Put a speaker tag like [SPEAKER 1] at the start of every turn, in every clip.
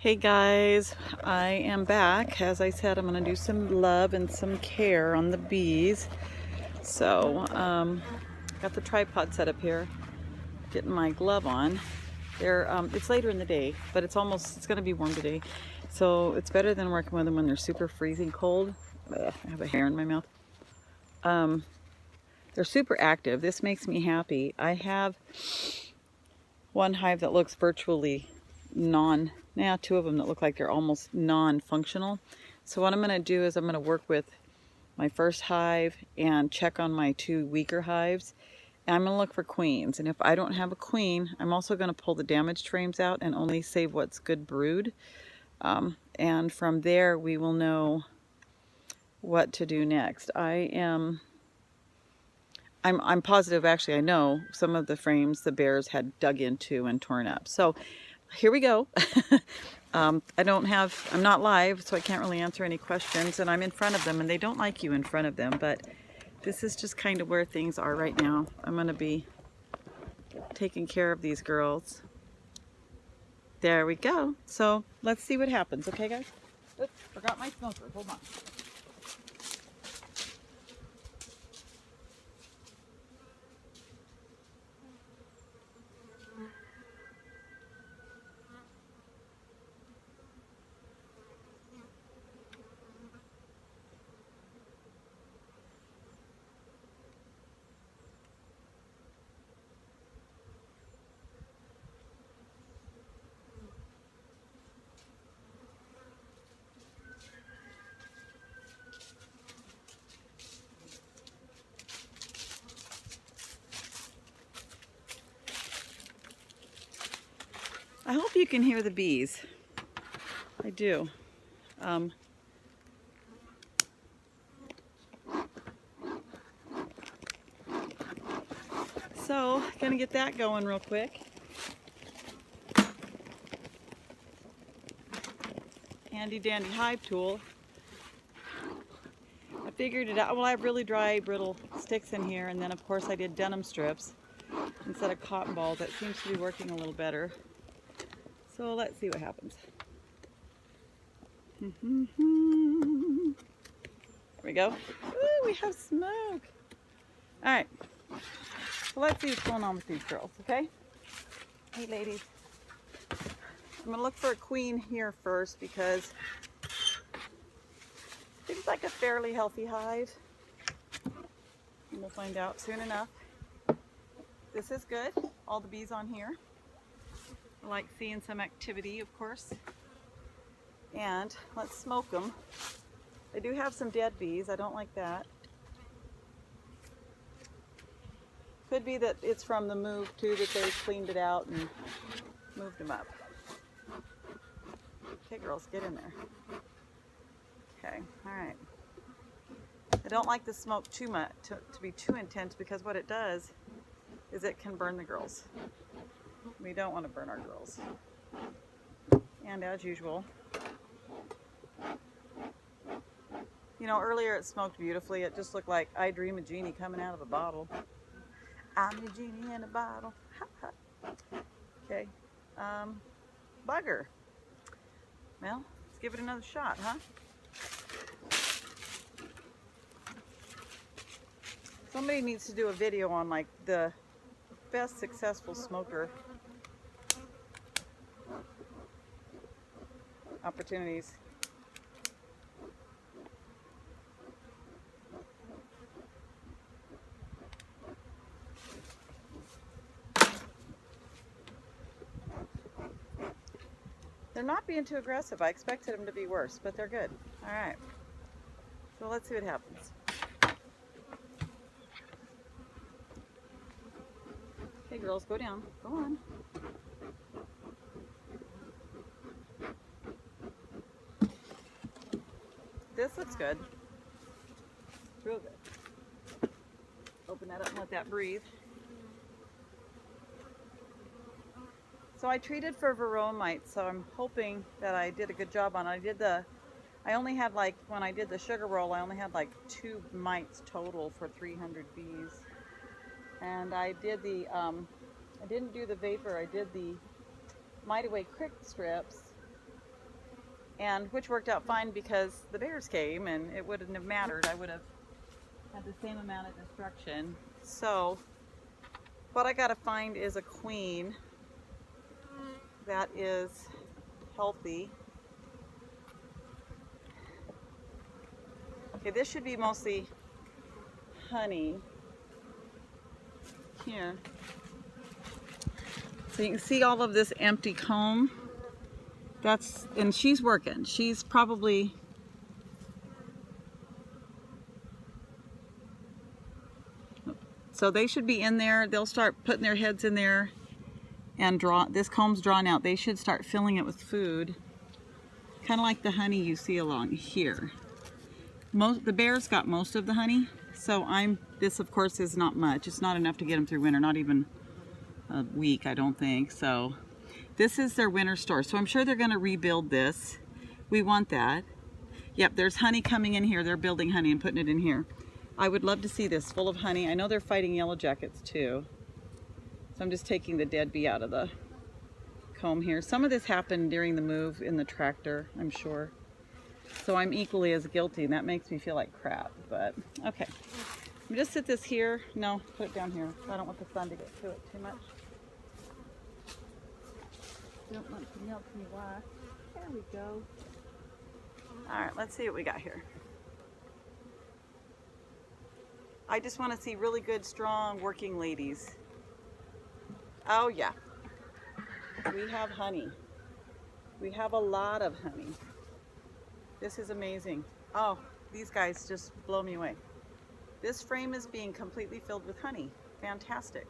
[SPEAKER 1] Hey guys, I am back. As I said, I'm going to do some love and some care on the bees. So, got the tripod set up here, getting my glove on. It's later in the day, but it's going to be warm today. So it's better than working with them when they're super freezing cold. Ugh, I have a hair in my mouth. They're super active. This makes me happy. I have one hive that looks virtually two of them that look like they're almost non-functional. So what I'm going to do is I'm going to work with my first hive and check on my two weaker hives. And I'm going to look for queens. And if I don't have a queen, I'm also going to pull the damaged frames out and only save what's good brood. And from there, we will know what to do next. I'm positive, actually, I know some of the frames the bears had dug into and torn up. So here we go. I'm not live, so I can't really answer any questions, and I'm in front of them, and they don't like you in front of them, but this is just kind of where things are right now. I'm going to be taking care of these girls. There we go. So let's see what happens, okay guys? Oops, forgot my smoker. Hold on. I hope you can hear the bees. I do. So, gonna get that going real quick. Handy dandy hive tool. I figured it out. Well, I have really dry, brittle sticks in here, and then of course I did denim strips instead of cotton balls. That seems to be working a little better. So let's see what happens. There we go. Ooh, we have smoke. All right. So let's see what's going on with these girls, okay? Hey, ladies. I'm gonna look for a queen here first because it seems like a fairly healthy hive. And we'll find out soon enough. This is good. All the bees on here. I like seeing some activity, of course. And let's smoke them. I do have some dead bees. I don't like that. Could be that it's from the move too, that they cleaned it out and moved them up. Okay, girls, get in there. Okay, all right. I don't like the smoke too much, to be too intense, because what it does is it can burn the girls. We don't want to burn our girls. And as usual, you know, earlier it smoked beautifully. It just looked like I Dream a Genie coming out of a bottle. I'm the genie in a bottle. Okay. Bugger. Well, let's give it another shot, huh? Somebody needs to do a video on like the best successful smoker opportunities. They're not being too aggressive. I expected them to be worse, but they're good. All right. So let's see what happens. Okay, girls, go down. Go on. This looks good. Real good. Open that up and let that breathe. So I treated for varroa mites, so I'm hoping that I did a good job on it. I only had like, when I did the sugar roll, I only had like 2 mites total for 300 bees. And I did I didn't do the vapor, I did the Mite Away Crick strips and which worked out fine because the bears came and it wouldn't have mattered. I would have had the same amount of destruction. So what I gotta find is a queen that is healthy. Okay, this should be mostly honey. Here. So you can see all of this empty comb. And she's working. She's probably, so they should be in there. They'll start putting their heads in there and this comb's drawn out. They should start filling it with food. Kind of like the honey you see along here. The bears got most of the honey, so this of course is not much. It's not enough to get them through winter, not even a week, I don't think. So this is their winter store. So I'm sure they're gonna rebuild this. We want that. Yep, there's honey coming in here. They're building honey and putting it in here. I would love to see this full of honey. I know they're fighting yellow jackets too. So I'm just taking the dead bee out of the comb here. Some of this happened during the move in the tractor, I'm sure. So I'm equally as guilty, and that makes me feel like crap, but okay. Let me just sit this here. No, put it down here. I don't want the sun to get to it too much. Don't want to melt me wax. There we go. All right, let's see what we got here. I just want to see really good, strong, working ladies. Oh yeah, we have honey. We have a lot of honey. This is amazing. Oh, these guys just blow me away. This frame is being completely filled with honey. Fantastic.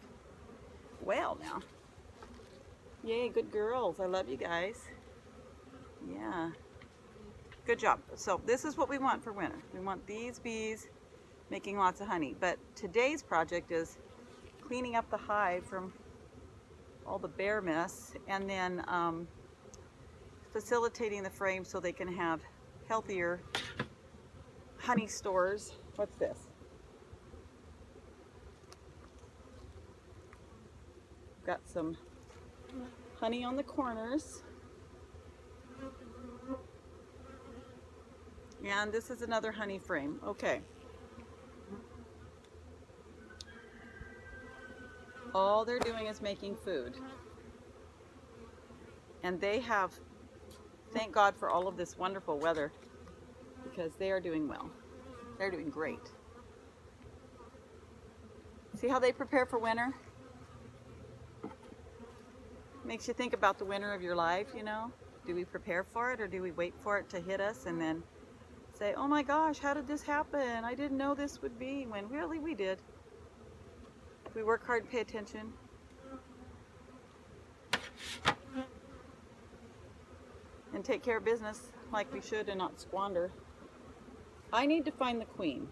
[SPEAKER 1] Well now. Yay, good girls. I love you guys. Yeah. Good job. So this is what we want for winter. We want these bees making lots of honey. But today's project is cleaning up the hive from all the bear mess, and then facilitating the frame so they can have healthier honey stores. What's this? Got some honey on the corners. And this is another honey frame. Okay. All they're doing is making food. And they have, thank God for all of this wonderful weather, because they are doing well. They're doing great. See how they prepare for winter? Makes you think about the winter of your life, you know? Do we prepare for it, or do we wait for it to hit us and then say, oh my gosh, how did this happen? I didn't know this would be, when really we did. If we work hard and pay attention. And take care of business like we should and not squander. I need to find the queen.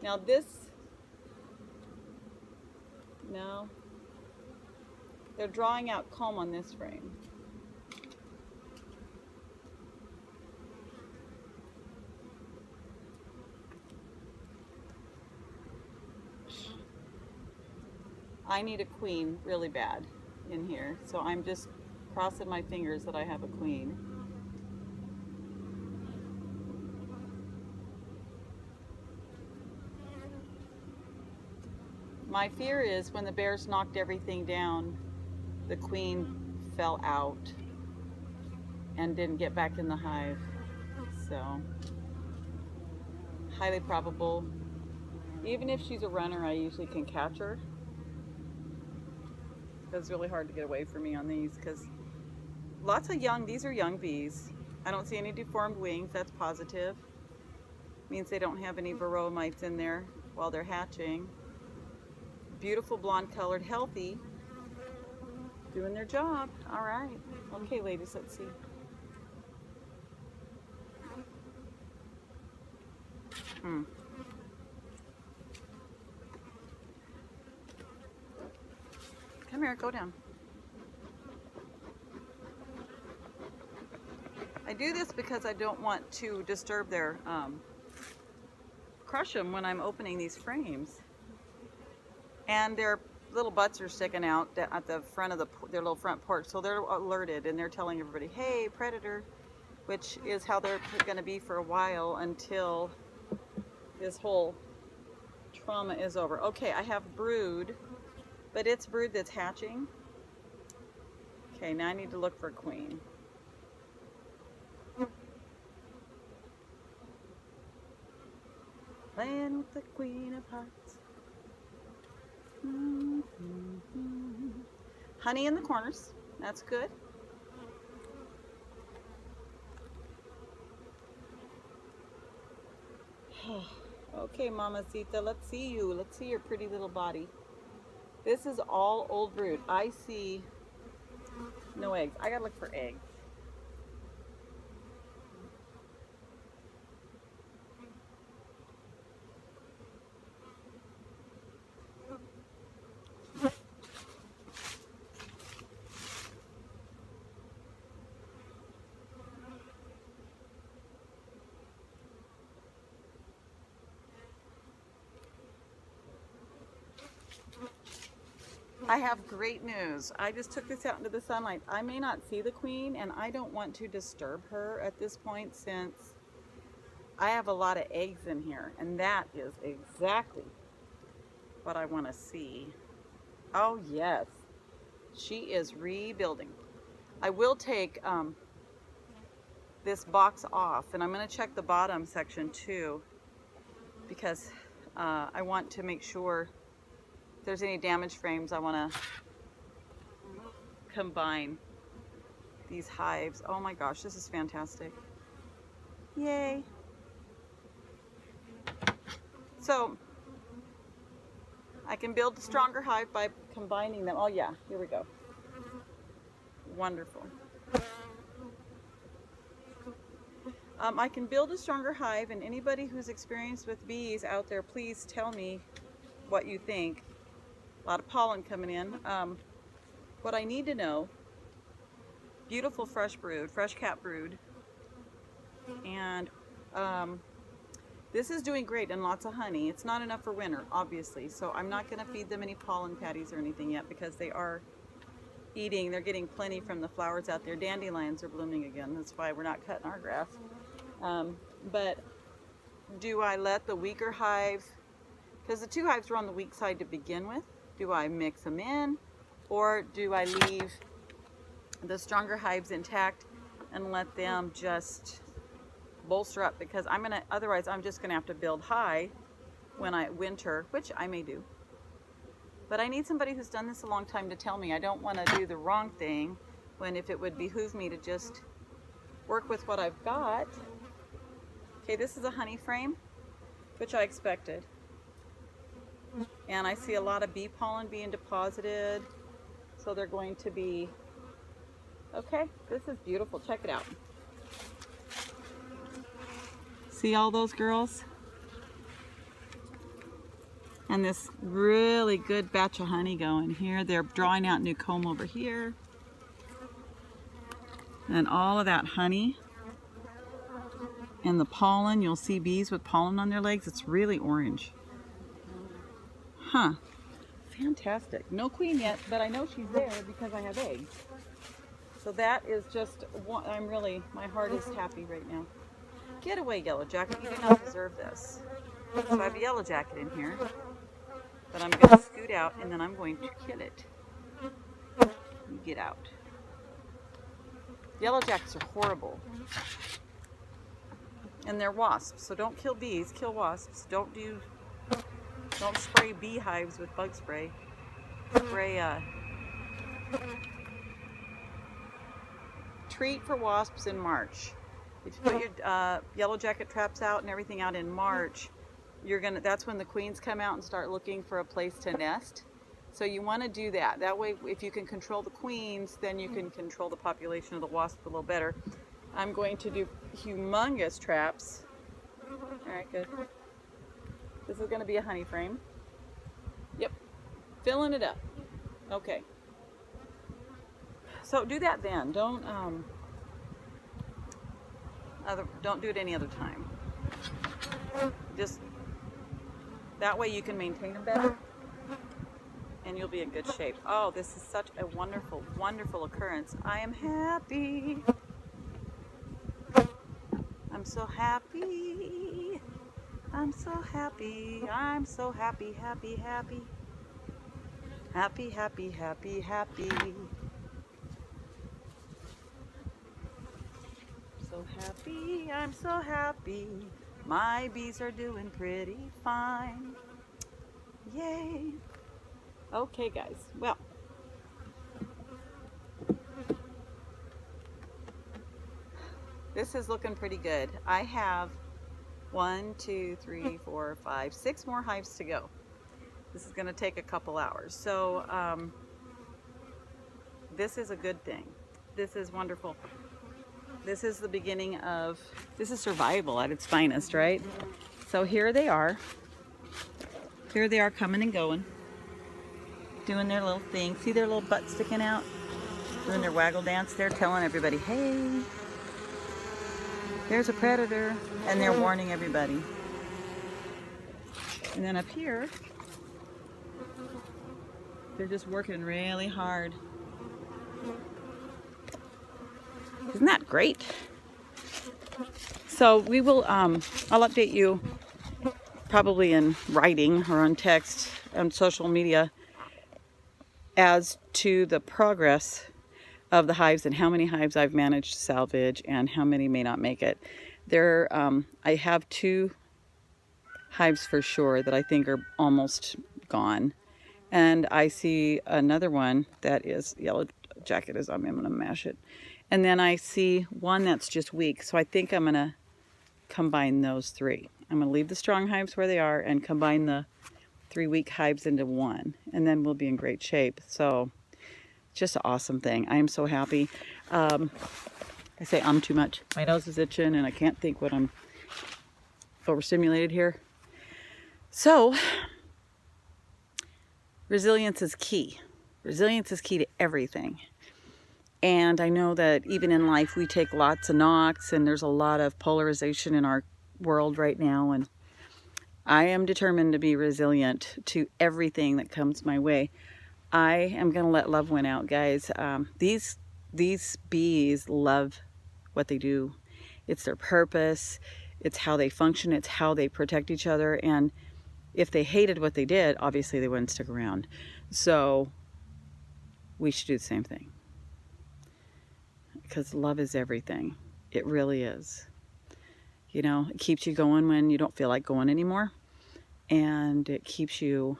[SPEAKER 1] Now this, no, they're drawing out comb on this frame. I need a queen really bad in here, so I'm just crossing my fingers that I have a queen. My fear is when the bears knocked everything down, the queen fell out and didn't get back in the hive. So, highly probable. Even if she's a runner, I usually can catch her. It's really hard to get away from me on these because lots of these are young bees. I don't see any deformed wings, that's positive. Means they don't have any varroa mites in there while they're hatching. Beautiful blonde colored, healthy, doing their job. All right. Okay, ladies, let's see. Come here, go down. I do this because I don't want to disturb their, crush them when I'm opening these frames. And their little butts are sticking out at the front of their little front porch, so they're alerted and they're telling everybody, hey, predator. which is how they're going to be for a while until this whole trauma is over. Okay, I have brood, but it's brood that's hatching. Okay, now I need to look for a queen. Playing with the Queen of Hearts. Honey in the corners. That's good. Okay, Mamacita, let's see you. Let's see your pretty little body. This is all old brood. I see no eggs. I gotta look for eggs. I have great news. I just took this out into the sunlight. I may not see the queen, and I don't want to disturb her at this point since I have a lot of eggs in here, and that is exactly what I want to see. Oh yes, she is rebuilding. I will take this box off, and I'm going to check the bottom section too, because I want to make sure if there's any damaged frames. I want to combine these hives. Oh my gosh, this is fantastic. Yay. So I can build a stronger hive by combining them. Oh yeah, here we go. Wonderful. I can build a stronger hive, and anybody who's experienced with bees out there, please tell me what you think. A lot of pollen coming in. What I need to know, beautiful fresh brood, fresh cap brood, and this is doing great and lots of honey. It's not enough for winter, obviously, so I'm not going to feed them any pollen patties or anything yet because they are eating. They're getting plenty from the flowers out there. Dandelions are blooming again. That's why we're not cutting our grass. But do I let the weaker hive, because the two hives were on the weak side to begin with, do I mix them in, or do I leave the stronger hives intact and let them just bolster up? Because otherwise I'm just gonna have to build high when I winter, which I may do. But I need somebody who's done this a long time to tell me. I don't want to do the wrong thing when if it would behoove me to just work with what I've got. Okay, this is a honey frame, which I expected. And I see a lot of bee pollen being deposited. So they're going to be, okay, this is beautiful. Check it out. See all those girls? And this really good batch of honey going here. They're drawing out new comb over here. And all of that honey. And the pollen, you'll see bees with pollen on their legs. It's really orange. Huh. Fantastic. No queen yet, but I know she's there because I have eggs. So that is just, my heart is happy right now. Get away, yellow jacket. You do not deserve this. So I have a yellow jacket in here. But I'm going to scoot out and then I'm going to kill it. You get out. Yellow jackets are horrible. And they're wasps, so don't kill bees, kill wasps. Don't spray beehives with bug spray. Spray treat for wasps in March. If you put your yellow jacket traps out and everything out in March, that's when the queens come out and start looking for a place to nest. So you want to do that. That way, if you can control the queens, then you can control the population of the wasp a little better. I'm going to do humongous traps. All right, good. This is going to be a honey frame. Yep, filling it up. Okay. So do that then. Don't do it any other time. Just that way you can maintain them better and you'll be in good shape. Oh, this is such a wonderful, wonderful occurrence. I am happy. I'm so happy. I'm so happy. I'm so happy, happy, happy. Happy, happy, happy, happy. So happy, I'm so happy. My bees are doing pretty fine. Yay. Okay, guys. Well, this is looking pretty good. I have 1, 2, 3, 4, 5, 6 more hives to go. This is going to take a couple hours. So this is a good thing. This is wonderful. This is the beginning of, this is survival at its finest, right? So here they are. Here they are coming and going. Doing their little thing. See their little butt sticking out? Doing their waggle dance. They're telling everybody, hey, there's a predator. And they're warning everybody. And then up here, they're just working really hard. Isn't that great? So we will, I'll update you probably in writing or on text, on social media, as to the progress of the hives and how many hives I've managed to salvage and how many may not make it. There, I have 2 hives for sure that I think are almost gone. And I see another one that is, yellow jacket is on me, I'm gonna mash it. And then I see one that's just weak. So I think I'm gonna combine those 3. I'm gonna leave the strong hives where they are and combine the 3 weak hives into one. And then we'll be in great shape. So just an awesome thing. I am so happy. I say too much. My nose is itching and I can't think what I'm overstimulated here. So resilience is key. Resilience is key to everything. And I know that even in life we take lots of knocks and there's a lot of polarization in our world right now. And I am determined to be resilient to everything that comes my way. I am going to let love win out, guys. These bees love what they do. It's their purpose. It's how they function. It's how they protect each other. And if they hated what they did, obviously they wouldn't stick around. So we should do the same thing. Because love is everything. It really is. You know, it keeps you going when you don't feel like going anymore. And it keeps you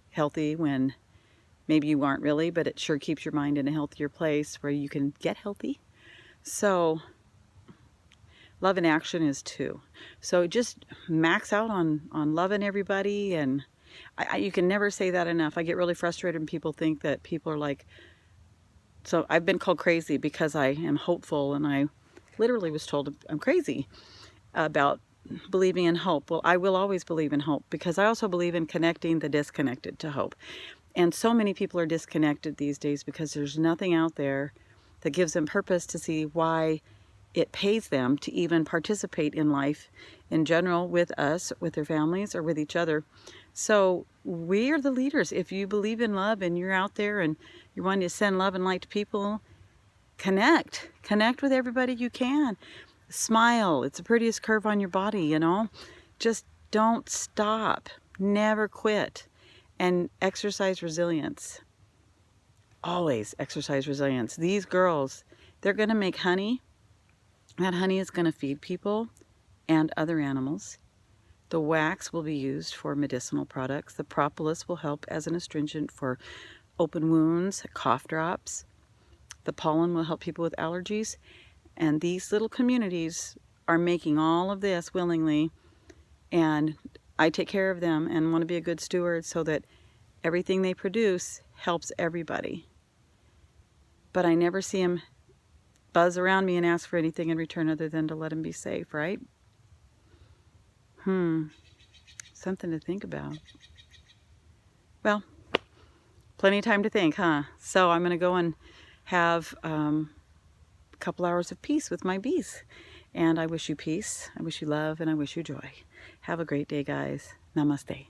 [SPEAKER 1] healthy when maybe you aren't really, but it sure keeps your mind in a healthier place where you can get healthy. So love in action is 2. So just max out on loving everybody. And you can never say that enough. I get really frustrated when people think that people are like, so I've been called crazy because I am hopeful, and I literally was told I'm crazy about believing in hope. Well, I will always believe in hope because I also believe in connecting the disconnected to hope. And so many people are disconnected these days because there's nothing out there that gives them purpose to see why it pays them to even participate in life in general with us, with their families, or with each other. So we are the leaders. If you believe in love and you're out there and you're wanting to send love and light to people, connect with everybody you can. Smile. It's the prettiest curve on your body, you know. Just don't stop. Never quit. And exercise resilience. Always exercise resilience. These girls, they're going to make honey. That honey is going to feed people and other animals. The wax will be used for medicinal products. The propolis will help as an astringent for open wounds, cough drops. The pollen will help people with allergies. And these little communities are making all of this willingly. And I take care of them and want to be a good steward so that everything they produce helps everybody. But I never see them buzz around me and ask for anything in return other than to let them be safe, right? Something to think about. Well, plenty of time to think, huh? So I'm going to go and have a couple hours of peace with my bees. And I wish you peace, I wish you love, and I wish you joy. Have a great day, guys. Namaste.